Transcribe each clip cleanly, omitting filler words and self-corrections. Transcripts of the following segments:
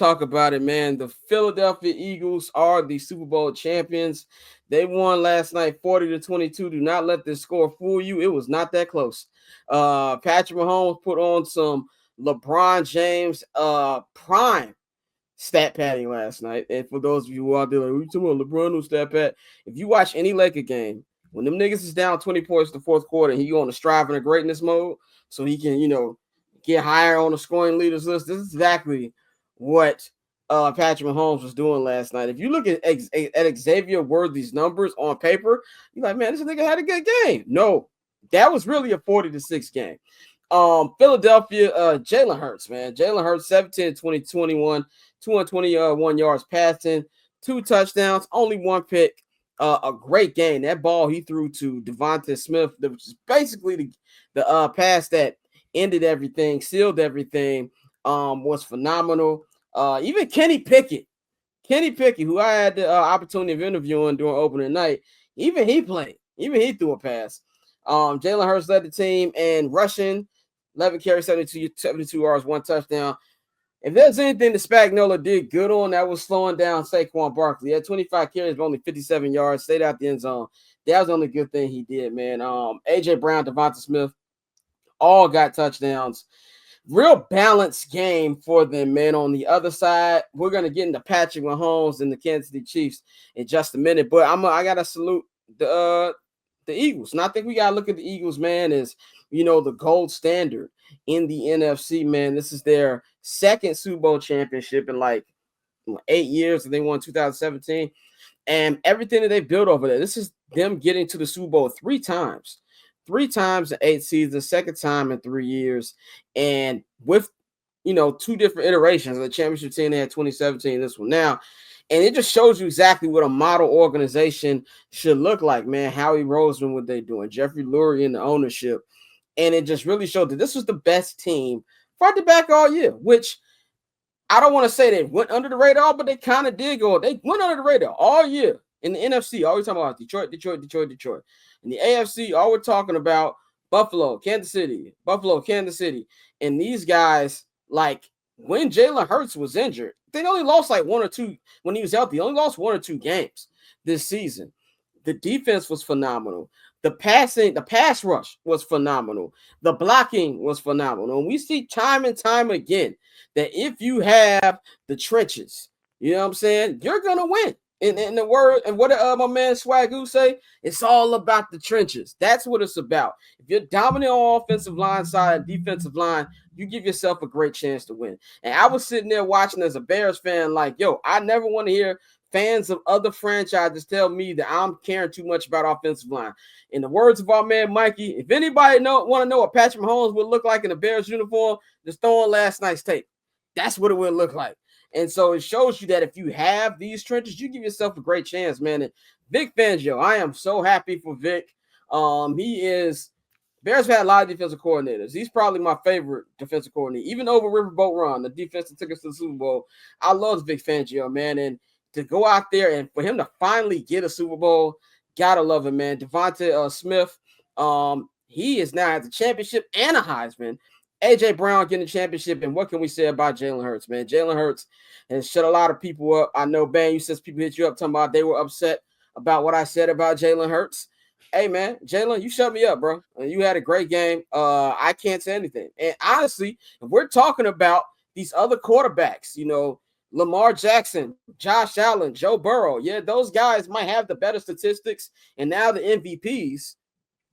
talk about it, man. The Philadelphia Eagles are the Super Bowl champions. They won last night 40-22. Do not let this score fool you. It was not that close. Patrick Mahomes put on some LeBron James prime stat padding last night. And for those of you who out there like, you talking about LeBron no stat pad? If you watch any Laker game, when them niggas is down 20 points in the fourth quarter and he on the striving of greatness mode, so he can, get higher on the scoring leaders list, this is exactly what Patrick Mahomes was doing last night. If you look at Xavier Worthy's numbers on paper, you're like, man, this nigga had a good game. No, that was really a 40-6 game. Philadelphia, Jalen Hurts, man. Jalen Hurts, 17, 20, 21, 221 yards passing, 2 touchdowns, only 1 pick. A great game. That ball he threw to Devontae Smith, which is basically the pass that ended everything, sealed everything, was phenomenal. Even Kenny Pickett, who I had the opportunity of interviewing during opening night, even he played. Even he threw a pass. Jalen Hurts led the team and rushing, 11 carries, 72 yards, 1 touchdown. If there's anything that Spagnuolo did good on, that was slowing down Saquon Barkley. He had 25 carries, but only 57 yards, stayed out the end zone. That was the only good thing he did, man. A.J. Brown, Devonta Smith, all got touchdowns. Real balanced game for them, man. On the other side, we're going to get into Patrick Mahomes and the Kansas City Chiefs in just a minute, but I got to salute the Eagles. And I think we got to look at the Eagles, man, as, the gold standard in the NFC, man. This is their second Super Bowl championship in like 8 years, and they won 2017. And everything that they built over there, this is them getting to the Super Bowl 3 times. 3 times in 8 seasons, second time in 3 years. And with, 2 different iterations of the championship team, they had 2017, this one now. And it just shows you exactly what a model organization should look like, man. Howie Roseman, what they doing, Jeffrey Lurie in the ownership. And it just really showed that this was the best team front to back all year, which I don't want to say they went under the radar, but they kind of did go. They went under the radar all year in the NFC. All we're talking about Detroit. In the AFC, all we're talking about Buffalo, Kansas City. And these guys, like, when Jalen Hurts was injured, they only lost like 1 or 2 when he was healthy. They only lost 1 or 2 games this season. The defense was phenomenal. The pass rush was phenomenal. The blocking was phenomenal. And we see time and time again that if you have the trenches, you know what I'm saying, you're going to win. In the word, and what my man Swagoo say, it's all about the trenches. That's what it's about. If you're dominant on offensive line side, defensive line, you give yourself a great chance to win. And I was sitting there watching as a Bears fan, like, yo, I never want to hear fans of other franchises tell me that I'm caring too much about offensive line. In the words of our man Mikey, if anybody want to know what Patrick Mahomes would look like in a Bears uniform, just throw on last night's tape. That's what it would look like. And so it shows you that if you have these trenches, you give yourself a great chance, man. And Vic Fangio, I am so happy for Vic. Bears have had a lot of defensive coordinators. He's probably my favorite defensive coordinator, even over Riverboat Ron, the defense that took us to the Super Bowl. I love Vic Fangio, man. And to go out there and for him to finally get a Super Bowl, gotta love him, man. Devonta Smith, he is now at the championship and a Heisman. A.J. Brown getting the championship, and what can we say about Jalen Hurts, man? Jalen Hurts has shut a lot of people up. I know, Ben, you said people hit you up talking about they were upset about what I said about Jalen Hurts. Hey, man, Jalen, you shut me up, bro. You had a great game. I can't say anything. And honestly, if we're talking about these other quarterbacks, Lamar Jackson, Josh Allen, Joe Burrow, yeah, those guys might have the better statistics and now the MVPs.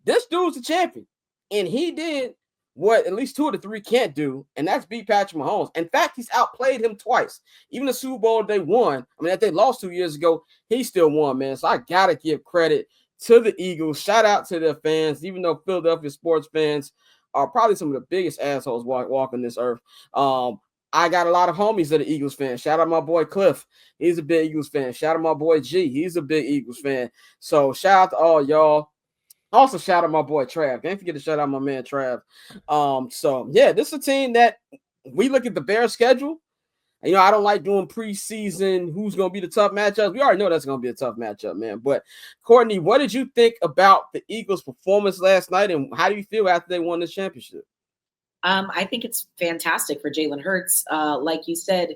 This dude's a champion, and he did what at least 2 of the 3 can't do, and that's beat Patrick Mahomes. In fact, he's outplayed him twice. Even the Super Bowl they won, that they lost 2 years ago, he still won, man. So I got to give credit to the Eagles. Shout out to their fans, even though Philadelphia sports fans are probably some of the biggest assholes walking this earth. I got a lot of homies that are Eagles fans. Shout out my boy Cliff. He's a big Eagles fan. Shout out my boy G. He's a big Eagles fan. So shout out to all y'all. Also, shout out my boy Trav. Can't forget to shout out my man Trav. So yeah, this is a team that we look at the Bears schedule. And, I don't like doing preseason who's going to be the tough matchups. We already know that's going to be a tough matchup, man. But Courtney, what did you think about the Eagles' performance last night, and how do you feel after they won this championship? I think it's fantastic for Jalen Hurts. Like you said,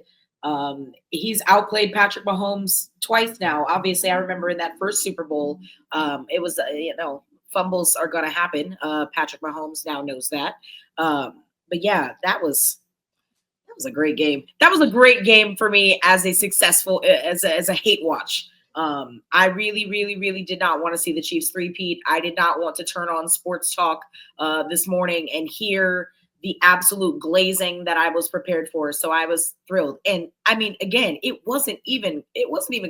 He's outplayed Patrick Mahomes twice now. Obviously, I remember in that first Super Bowl, it was fumbles are going to happen. Patrick Mahomes now knows that. But yeah, that was a great game. That was a great game for me as a successful as a hate watch. I really, really, really did not want to see the Chiefs three-peat. I did not want to turn on sports talk this morning and hear the absolute glazing that I was prepared for. So I was thrilled. And I mean, again, it wasn't even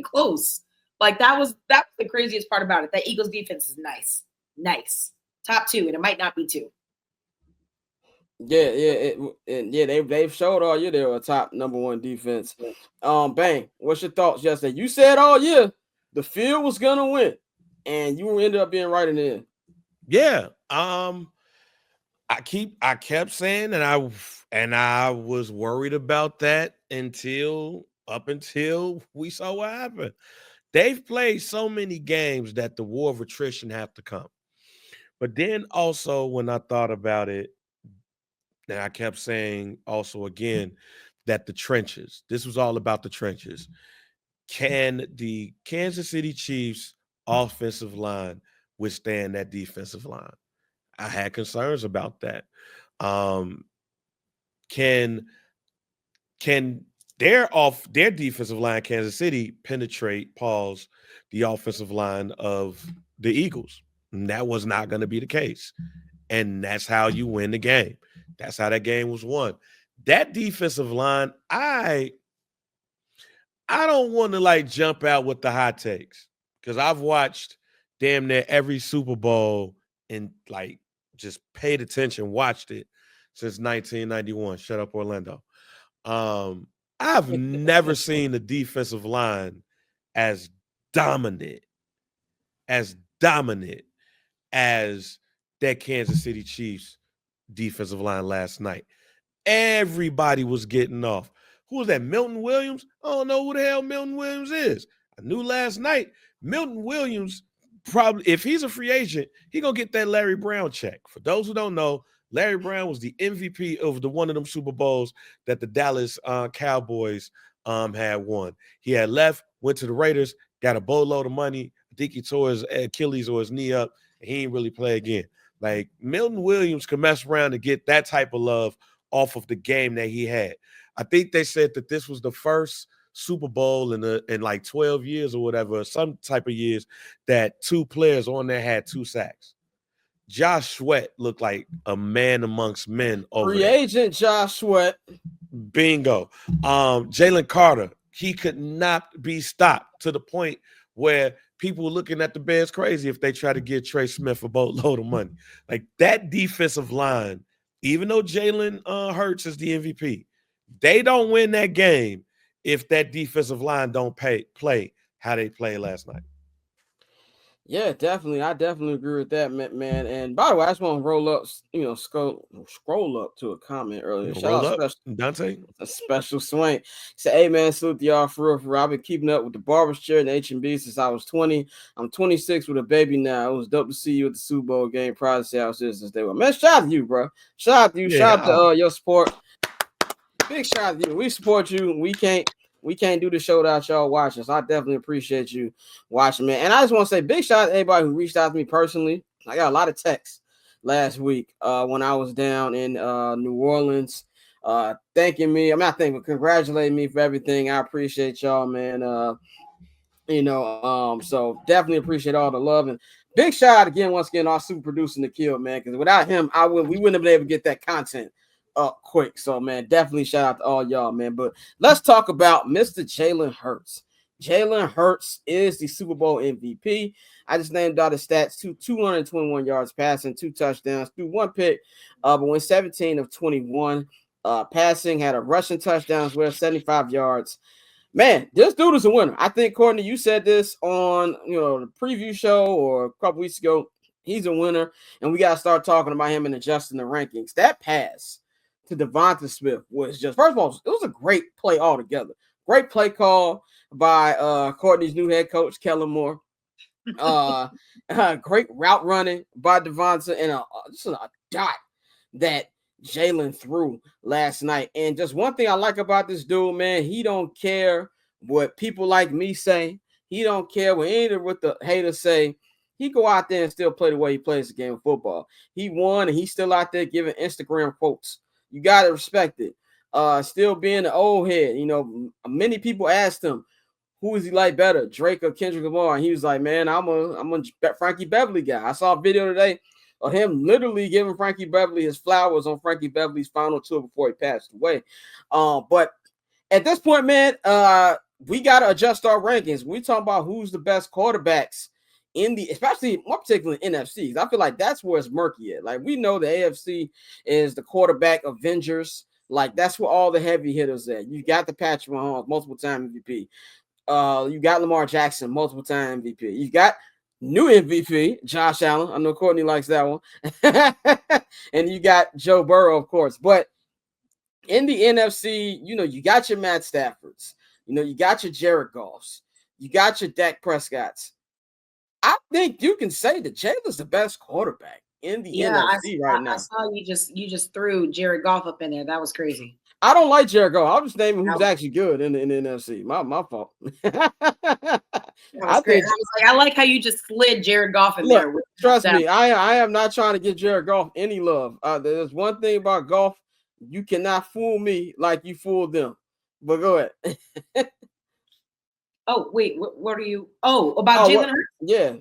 close. Like that was the craziest part about it. That Eagles defense is nice. Nice. Top two, and it might not be two. Yeah, they've showed all year they're a top number one defense. Bang, what's your thoughts yesterday? You said all year the field was gonna win, and you ended up being right in the end. Yeah. I kept saying, and I was worried about that until we saw what happened. They've played so many games that the war of attrition have to come. But then also when I thought about it, and I kept saying also again that the trenches, this was all about the trenches. Can the Kansas City Chiefs offensive line withstand that defensive line? I had concerns about that. Um, can can their defensive line, Kansas City, penetrate the offensive line of the Eagles? And that was not going to be the case. And that's how you win the game. That's how that game was won. That defensive line, I don't want to like jump out with the hot takes because I've watched damn near every Super Bowl and like just paid attention, watched it since 1991. Shut up, Orlando. Um, I've never seen the defensive line as dominant, as dominant as that Kansas City Chiefs defensive line last night. Everybody was getting off. Who was that? Milton Williams? I don't know who the hell Milton Williams is. I knew last night Milton Williams probably, if he's a free agent, he gonna get that Larry Brown check. For those who don't know, Larry Brown was the MVP of the one of them Super Bowls that the Dallas Cowboys had won. He had left, went to the Raiders, got a boatload of money. I think he tore his Achilles or his knee up, and he didn't really play again. Like Milton Williams could mess around and get that type of love off of the game that he had. I think they said that this was the first Super Bowl in like 12 years or whatever, some type of years, that two players on there had 2 sacks. Josh Sweat looked like a man amongst men over Free there. agent Josh Sweat. Bingo. Jalen Carter, he could not be stopped to the point where people were looking at the Bears crazy if they try to get Trey Smith a boatload of money. Like that defensive line, even though Jalen Hurts is the MVP, they don't win that game if that defensive line don't play how they played last night. Yeah, definitely. I definitely agree with that, man. And by the way, I just want to roll up, scroll up to a comment earlier. Shout Roll out up, special Dante. a special swing. Say, hey man, salute to y'all for real, for real. I've been keeping up with the barber's chair and H&B since I was 20. I'm 26 with a baby now. It was dope to see you at the Super Bowl game. Proud to see how Citizens Day. Man, shout out to you, bro. Shout out to you. Yeah. Shout out to your support. Big shout out to you. We support you. We can't do the show without y'all watching. So I definitely appreciate you watching, man. And I just want to say big shout out to everybody who reached out to me personally. I got a lot of texts last week when I was down in New Orleans, thanking me. I'm not thanking, but congratulating me for everything. I appreciate y'all, man. So definitely appreciate all the love and big shout out again, once again, our super producer Nikhil, man. Because without him, we wouldn't have been able to get that content up quick. So man, definitely shout out to all y'all, man. But let's talk about Mr. Jalen Hurts. Jalen Hurts is the Super Bowl MVP. I just named out his stats: 221 yards passing, 2 touchdowns, threw 1 pick, but went 17 of 21 passing, had a rushing touchdown as well, 75 yards. Man, this dude is a winner. I think, Courtney, you said this on the preview show or a couple weeks ago. He's a winner, and we got to start talking about him and adjusting the rankings. That pass to Devonta Smith was just, first of all, it was a great play altogether. Great play call by Courtney's new head coach, Kellen Moore. Great route running by Devonta, and just a dot that Jalen threw last night. And just one thing I like about this dude, man, he don't care what people like me say. He don't care what any of what the haters say. He go out there and still play the way he plays the game of football. He won, and he's still out there giving Instagram quotes. You got to respect it. Still being the old head. You know, many people asked him, who is he like better, Drake or Kendrick Lamar? And he was like, man, I'm a Frankie Beverly guy. I saw a video today of him literally giving Frankie Beverly his flowers on Frankie Beverly's final tour before he passed away. But at this point, man, we got to adjust our rankings. We talking about who's the best quarterbacks in the, especially more particularly NFCs. I feel like that's where it's murky at. Like, we know the AFC is the quarterback Avengers. Like, that's where all the heavy hitters at. You got the Patrick Mahomes, multiple time MVP. You got Lamar Jackson, multiple time MVP. You got new MVP, Josh Allen. I know Courtney likes that one. And you got Joe Burrow, of course. But in the NFC, you know, you got your Matt Staffords. You know, you got your Jared Goffs. You got your Dak Prescotts. I think you can say that Jalen's the best quarterback in the NFC right now. I saw you just threw Jared Goff up in there. That was crazy. I don't like Jared Goff. I'm just naming who's actually good in the NFC. My fault. I like how you just slid Jared Goff in there. Trust me, I am not trying to give Jared Goff any love. There's one thing about golf. You cannot fool me like you fooled them. But go ahead. Oh, wait, what are you? Oh, about Jalen Hurts? Yeah.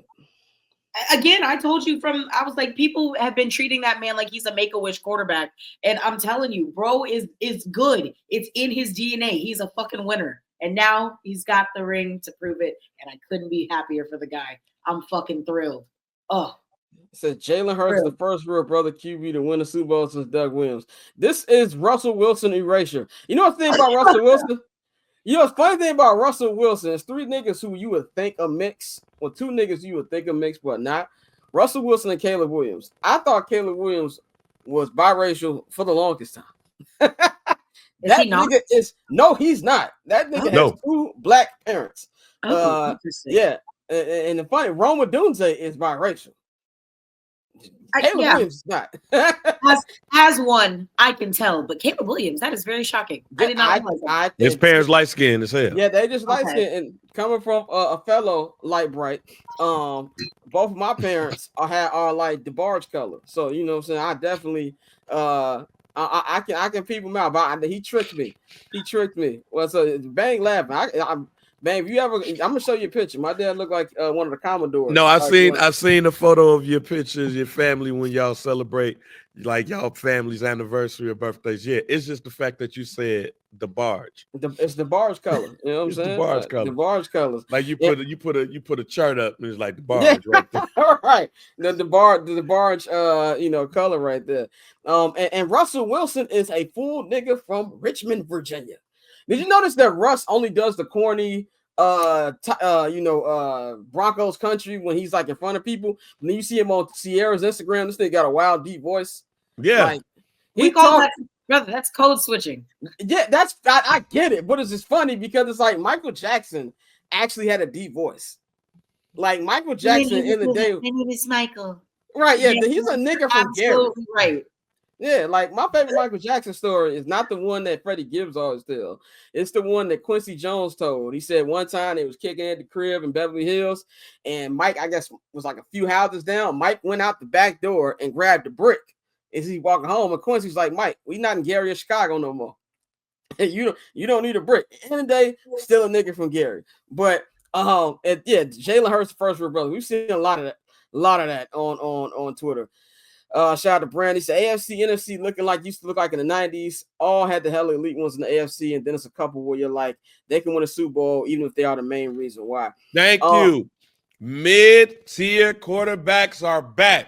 Again, I told you I was like, people have been treating that man like he's a make-a-wish quarterback. And I'm telling you, bro is good. It's in his DNA. He's a fucking winner. And now he's got the ring to prove it. And I couldn't be happier for the guy. I'm fucking thrilled. Oh. It says Jalen Hurts, the first real brother QB to win a Super Bowl since Doug Williams. This is Russell Wilson erasure. You know what's the thing about Russell Wilson? You know, the funny thing about Russell Wilson is three niggas who you would think a mix, or two niggas you would think a mix, but not. Russell Wilson and Caleb Williams. I thought Caleb Williams was biracial for the longest time. Is he not? Nigga is no, he's not. That nigga has two black parents. Yeah, and the funny, Roma Dunze is biracial. Caleb Williams is not. as one, I can tell, but Caleb Williams, that is very shocking. I did not realize that. His parents light skinned as hell. Yeah, they just light skinned, and coming from a fellow light bright. Both of my parents are like the barge color, so you know what I'm saying. I definitely I can peep him out, but he tricked me. Well, so Bang laughing. Man, if you ever, I'm gonna show you a picture. My dad looked like one of the Commodores. No, I've seen a photo of your pictures, your family when y'all celebrate like y'all family's anniversary or birthdays. Yeah, it's just the fact that you said the barge. It's the barge color. You know what I'm saying? The barge color. The barge colors. Like you put a chart up and it's like the barge right there. Right. The barge color right there. And Russell Wilson is a full nigga from Richmond, Virginia. Did you notice that Russ only does the corny Broncos country when he's like in front of people? And then you see him on Sierra's Instagram, this thing got a wild deep voice. Yeah. Like, we call that, brother, that's code switching. Yeah, I get it, but it's just funny because it's like Michael Jackson actually had a deep voice. Like Michael Jackson in the day. My name is Michael. Right, yeah, he's a nigga from Gary. Absolutely right. Yeah, like my favorite Michael Jackson story is not the one that Freddie Gibbs always tells. It's the one that Quincy Jones told. He said one time they was kicking at the crib in Beverly Hills, and Mike, I guess, was like a few houses down. Mike went out the back door and grabbed the brick as he walking home. And Quincy's like, Mike, we not in Gary or Chicago no more. you don't need a brick. At the end of the day, still a nigga from Gary. But Jalen Hurts, the first real brother. We've seen a lot of that on Twitter. Shout out to Brand. He said AFC, NFC looking like used to look like in the 90s. All had the hella elite ones in the AFC, and then it's a couple where you're like, they can win a Super Bowl, even if they are the main reason why. Thank you. Mid-tier quarterbacks are back.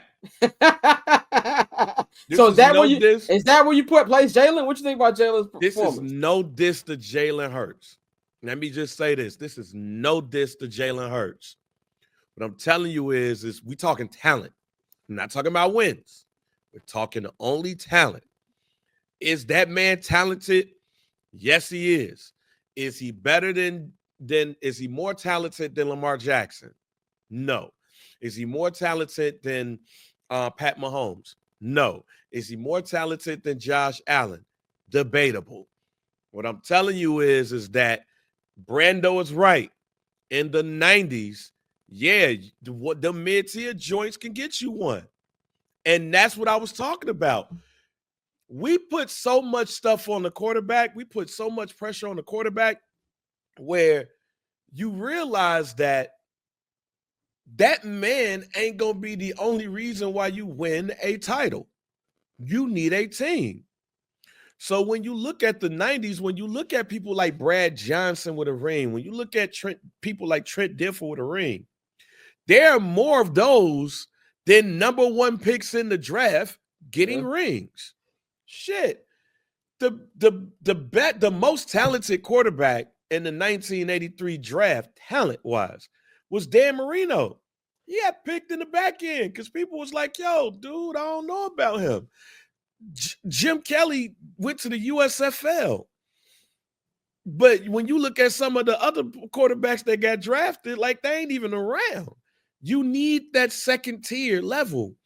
So is that where you place Jalen? What you think about Jalen's performance? This is no diss to Jalen Hurts. Let me just say this. This is no diss to Jalen Hurts. What I'm telling you is we talking talent. I'm not talking about wins. We're talking only talent. Is that man talented? Yes, he is. Is he better is he more talented than Lamar Jackson? No. Is he more talented than Pat Mahomes? No. Is he more talented than Josh Allen? Debatable. What I'm telling you is that Brando is right. In the 90s, yeah, the mid-tier joints can get you one. And that's what I was talking about. We put so much stuff on the quarterback. We put so much pressure on the quarterback where you realize that man ain't going to be the only reason why you win a title. You need a team. So when you look at the 90s, when you look at people like Brad Johnson with a ring, when you look at people like Trent Dilfer with a ring, there are more of those than number one picks in the draft getting rings. Shit. The most talented quarterback in the 1983 draft, talent-wise, was Dan Marino. He got picked in the back end because people was like, yo, dude, I don't know about him. Jim Kelly went to the USFL. But when you look at some of the other quarterbacks that got drafted, like they ain't even around. You need that second tier level.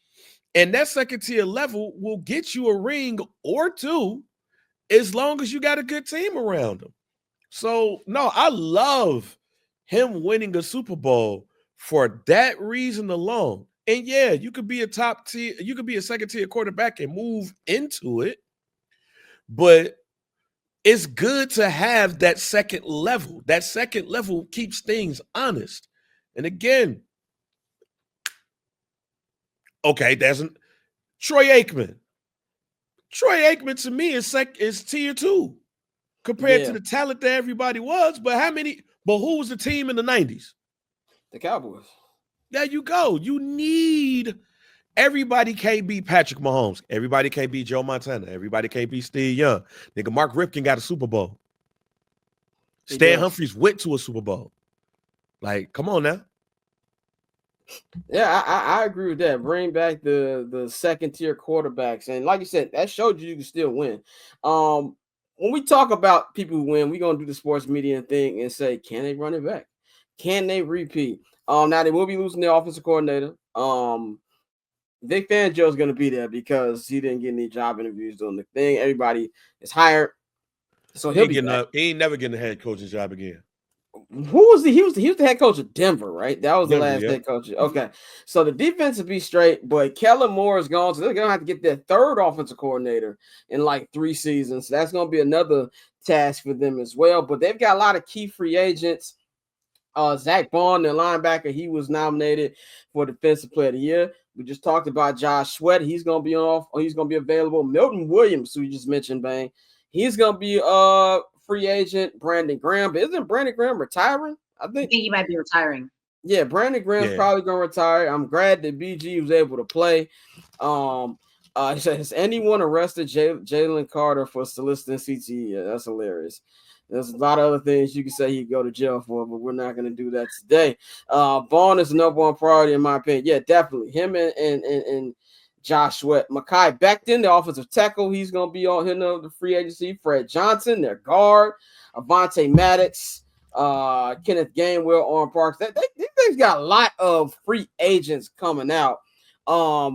And that second tier level will get you a ring or two as long as you got a good team around them. So, no, I love him winning a Super Bowl for that reason alone. And yeah, you could be a top tier, you could be a second tier quarterback and move into it. But it's good to have that second level. That second level keeps things honest. And again, okay, Troy Aikman. Troy Aikman to me is tier 2 compared to the talent that everybody was. But who was the team in the 90s? The Cowboys. There you go. You need everybody can't beat Patrick Mahomes. Everybody can't beat Joe Montana. Everybody can't beat Steve Young. Nigga, Mark Ripken got a Super Bowl. Stan Humphries went to a Super Bowl. Like, come on now. Yeah, I agree with that. Bring back the second tier quarterbacks, and like you said, that showed you can still win. When we talk about people who win, we're gonna do the sports media thing and say, can they run it back? Can they repeat? Now they will be losing their offensive coordinator. Vic Fangio is gonna be there because he didn't get any job interviews doing the thing. Everybody is hired, so he'll be back. He ain't never getting a head coaching job again. Who was he was the head coach of Denver, right? That was the last head coach. Okay, so the defense will be straight, but Kellen Moore is gone, so they're gonna have to get their third offensive coordinator in like 3 seasons. So that's gonna be another task for them as well. But they've got a lot of key free agents. Zach Bond, the linebacker, he was nominated for Defensive Player of the Year. We just talked about Josh Sweat. He's gonna be he's gonna be available. Milton Williams, who you just mentioned, Bang, he's gonna be free agent. Brandon Graham, but isn't Brandon Graham retiring? I think he might be retiring. Yeah, Brandon Graham's probably gonna retire. I'm glad that BG was able to play. Has anyone arrested Jalen Carter for soliciting CTE? Yeah, that's hilarious. There's a lot of other things you can say he'd go to jail for, but we're not going to do that today. Vaughn is the number one priority in my opinion. Yeah, definitely. Him and Josh Sweat. Mekhi Becton, the offensive tackle, he's going to be on him the free agency. Fred Johnson, their guard. Avonte Maddox, Kenneth Gainwell, Orrin Parks. They've got a lot of free agents coming out,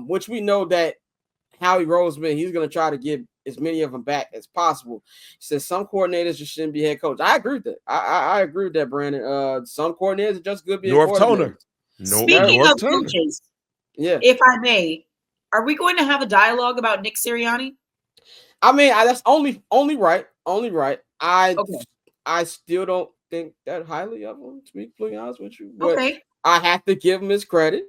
which we know that Howie Roseman, he's going to try to get as many of them back as possible. He says some coordinators just shouldn't be head coach. I agree with that. I agree with that, Brandon. Some coordinators are just good being North Toner. Speaking of coaches, if I may, are we going to have a dialogue about Nick Sirianni? I mean, that's only right. Only right. I still don't think that highly of him, to be completely honest with you. But I have to give him his credit.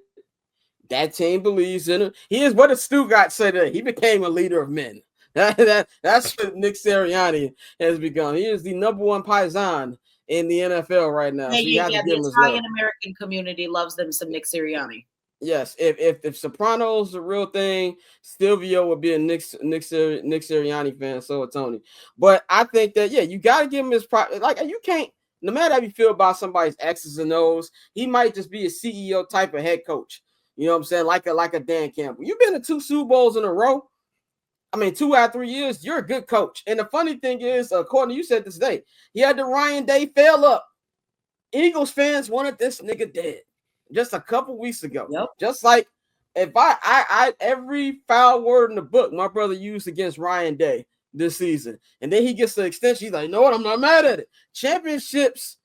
That team believes in him. He is what did Stu got said today. He became a leader of men. That's what Nick Sirianni has become. He is the number one paisan in the NFL right now. The Italian American community loves them some Nick Sirianni. Yes, if Soprano's the real thing, Silvio would be a Nick Sirianni fan. So would Tony. But I think that you got to give him his like you can't. No matter how you feel about somebody's X's and O's, he might just be a CEO type of head coach. You know what I'm saying? Like a Dan Campbell. You've been to 2 Super Bowls in a row. I mean, 2 out of 3 years, you're a good coach. And the funny thing is, Courtney, you said this today, he had the Ryan Day fail up. Eagles fans wanted this nigga dead just a couple weeks ago. Just like if I every foul word in the book my brother used against Ryan Day this season, and then he gets the extension. He's like, you know what? I'm not mad at it. Championships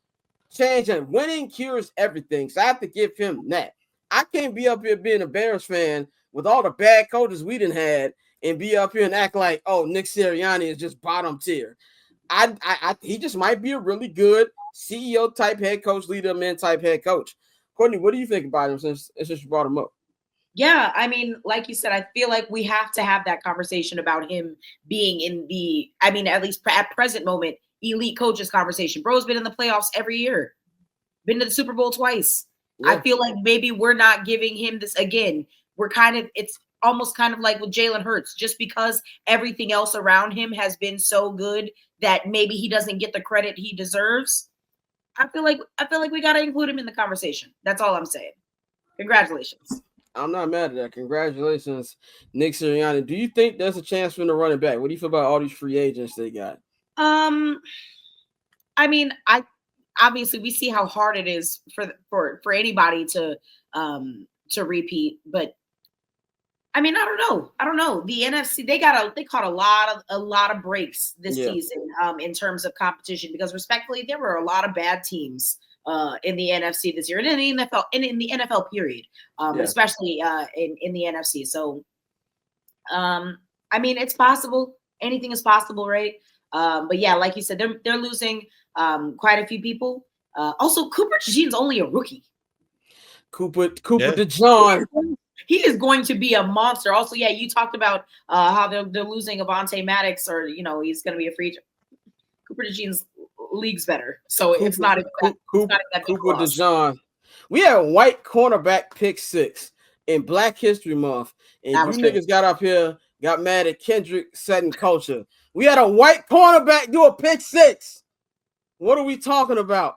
change and winning cures everything. So I have to give him that. I can't be up here being a Bears fan with all the bad coaches we done had and be up here and act like, oh, Nick Sirianni is just bottom tier. He just might be a really good CEO type head coach, leader of men type head coach. Courtney, what do you think about him since you brought him up? Yeah, I mean, like you said, I feel like we have to have that conversation about him being in the, I mean, at least at present moment, elite coaches conversation. Bro's been in the playoffs every year, been to the Super Bowl twice. Yeah. I feel like maybe we're not giving him this again. We're kind of, it's almost kind of like with Jalen Hurts, just because everything else around him has been so good that maybe he doesn't get the credit he deserves. I feel like we got to include him in the conversation. That's all I'm saying. Congratulations. I'm not mad at that. Congratulations, Nick Sirianni. Do you think there's a chance for him to run it back? What do you feel about all these free agents they got? I mean, obviously we see how hard it is for anybody to repeat, but I mean, I don't know. The NFC they caught a lot of breaks this season in terms of competition, because respectfully there were a lot of bad teams in the NFC this year and in the NFL and in the NFL period, especially in the NFC. So, I mean, it's possible. Anything is possible, right? But yeah, like you said, they're losing quite a few people. Also, Cooper DeJean's only a rookie. Cooper DeJean. He is going to be a monster. Also, yeah, you talked about how they're losing Avonte Maddox, or he's going to be a free agent. Cooper DeJean's league's better, so it's not Cooper DeJean. We had a white cornerback pick 6 in Black History Month, and you niggas got up here, got mad at Kendrick setting culture. We had a white cornerback do a pick 6. What are we talking about?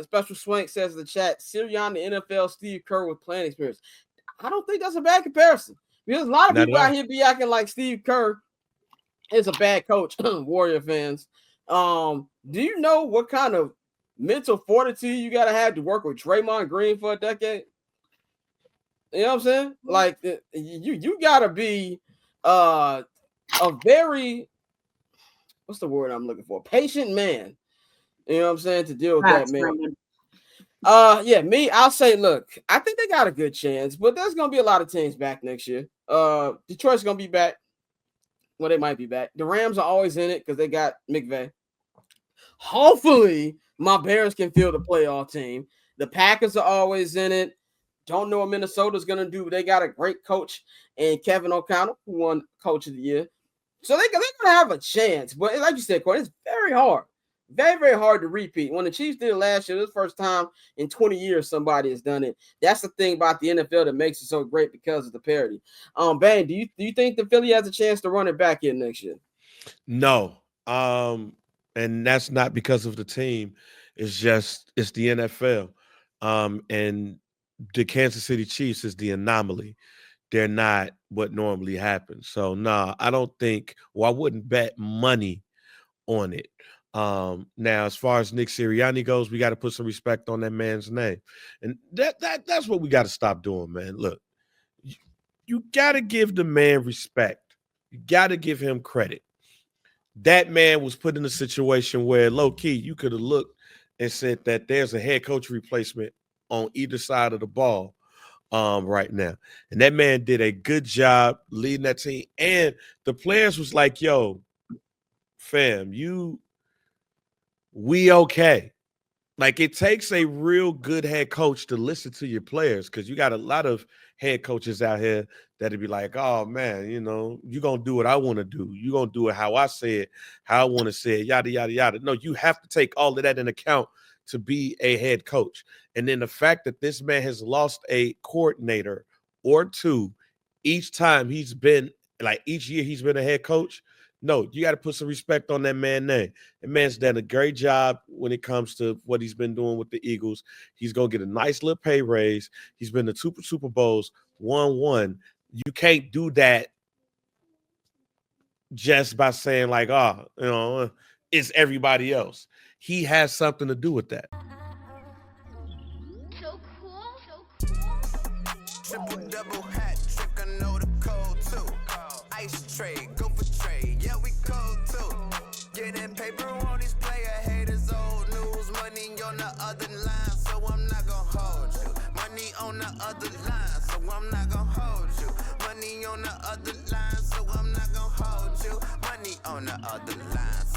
Special Swank says in the chat, Sirianni, the NFL, Steve Kerr with playing experience. I don't think that's a bad comparison, because a lot of people out here be acting like Steve Kerr is a bad coach. Warrior fans. Do you know what kind of mental fortitude you gotta have to work with Draymond Green for a decade? You know what I'm saying? Like you gotta be a very, what's the word I'm looking for? Patient man. You know what I'm saying, to deal with that, man. I'll say, look, I think they got a good chance, but there's gonna be a lot of teams back next year. Detroit's gonna be back. Well, they might be back. The Rams are always in it because they got McVay. Hopefully, my Bears can field the playoff team. The Packers are always in it. Don't know what Minnesota's gonna do, but they got a great coach and Kevin O'Connell, who won Coach of the Year. So they're gonna have a chance. But like you said, Courtney, it's very hard. Very, very hard to repeat. When the Chiefs did it last year, this is the first time in 20 years somebody has done it. That's the thing about the NFL that makes it so great, because of the parity. Bane, do you think the Philly has a chance to run it back in next year? No. And that's not because of the team. It's the NFL. And the Kansas City Chiefs is the anomaly. They're not what normally happens. So I don't think, I wouldn't bet money on it. Now, as far as Nick Sirianni goes, we got to put some respect on that man's name. And that's what we got to stop doing, man. Look, you got to give the man respect. You got to give him credit. That man was put in a situation where, low-key, you could have looked and said that there's a head coach replacement on either side of the ball right now. And that man did a good job leading that team. And the players was like, yo, fam, we okay. Like, it takes a real good head coach to listen to your players, because you got a lot of head coaches out here that'd be like, oh, man, you're going to do what I want to do. You're going to do it how I say it, how I want to say it, yada, yada, yada. No, you have to take all of that in account to be a head coach. And then the fact that this man has lost a coordinator or two each time he's been, like, each year he's been a head coach, no, you got to put some respect on that man's name. That man's done a great job when it comes to what he's been doing with the Eagles. He's going to get a nice little pay raise. He's been to two Super Bowls, won. You can't do that just by saying, like, it's everybody else. He has something to do with that. So cool. Triple double. on the other line, so I'm not gonna hold you. Money on the other line, so I'm not gonna hold you. Money on the other line, so I'm not gonna hold you. Money on the other line.